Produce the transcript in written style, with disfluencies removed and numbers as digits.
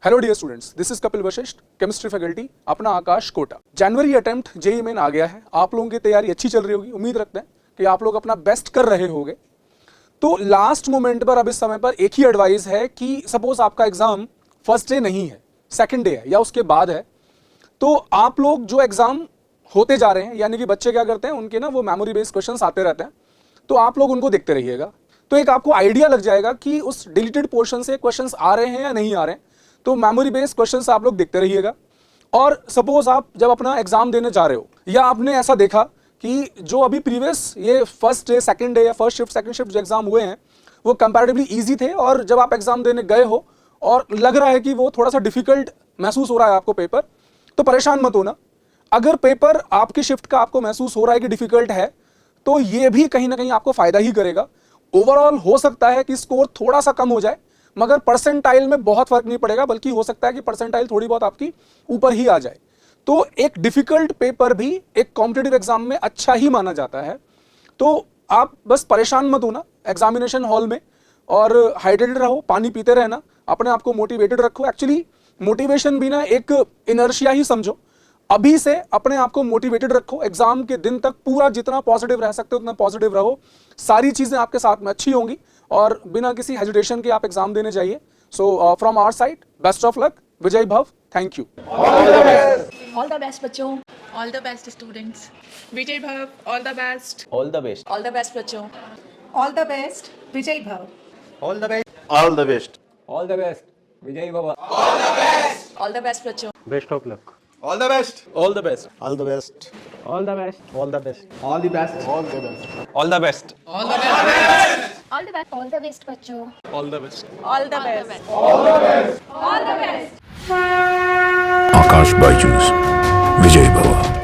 Hello dear students, this is Kapil Vashishtha, chemistry faculty, अपना आकाश कोटा। जनवरी attempt JEE main आ गया है। आप लोगों की तैयारी अच्छी चल रही होगी, उम्मीद रखते हैं कि आप लोग अपना बेस्ट कर रहे होंगे। तो लास्ट मोमेंट पर, अब इस समय पर एक ही एडवाइस है कि सपोज आपका एग्जाम फर्स्ट डे नहीं है, सेकंड डे है या उसके बाद है, तो आप लोग जो एग्जाम होते जा रहे हैं, यानी कि बच्चे क्या करते हैं, उनके ना वो मेमोरी बेस्ड क्वेश्चंस आते रहते हैं, तो आप लोग उनको देखते रहिएगा। तो एक आपको आइडिया लग जाएगा कि उस डिलीटेड पोर्शन से क्वेश्चंस आ रहे हैं या नहीं आ रहे हैं। तो मेमोरी बेस्ड क्वेश्चंस आप लोग देखते रहिएगा। और सपोज आप जब अपना एग्जाम देने जा रहे हो, या आपने ऐसा देखा कि जो अभी प्रीवियस ये फर्स्ट डे, सेकंड डे या फर्स्ट शिफ्ट, सेकंड शिफ्ट जो एग्जाम हुए हैं वो कंपैरेटिवली इजी थे, और जब आप एग्जाम देने गए हो और लग रहा है कि वो थोड़ा सा डिफिकल्ट महसूस हो रहा है आपको पेपर, तो परेशान मत होना। अगर पेपर आपकी शिफ्ट का आपको महसूस हो रहा है कि डिफिकल्ट है, तो ये भी कहीं ना कहीं आपको फायदा ही करेगा। ओवरऑल हो सकता है कि स्कोर थोड़ा सा कम हो जाए, मगर परसेंटाइल में बहुत फर्क नहीं पड़ेगा, बल्कि हो सकता है कि परसेंटाइल थोड़ी बहुत आपकी ऊपर ही आ जाए। तो एक डिफिकल्ट पेपर भी एक कॉम्पिटिटिव एग्जाम में अच्छा ही माना जाता है। तो आप बस परेशान मत होना एग्जामिनेशन हॉल में, और हाइड्रेटेड रहो, पानी पीते रहना, अपने आप को मोटिवेटेड रखो। एक्चुअली मोटिवेशन भी ना एक इनर्शिया ही समझो। अभी से अपने आप को मोटिवेटेड रखो, एग्जाम के दिन तक पूरा जितना पॉजिटिव रह सकते हो उतना पॉजिटिव रहो। सारी चीजें आपके साथ में अच्छी होंगी और बिना किसी हेजिटेशन के आप एग्जाम देने जाइए। So from our side, best of luck, विजय भव, thank you. All the best बच्चों। All the best students. Vijay Bhav, all the best. All the best. All the best बच्चों। All the best, Vijay Bhav. All the best. All the best. All the best. Vijay Baba. All the best बच्चों। Best of luck. All the best. All the best. All the best. All the best. All the best. All the best. All the best. All the best. All the best. All the best बच्चों। All the best. All the best। All the best। आकाश बायजूस, विजय भवा।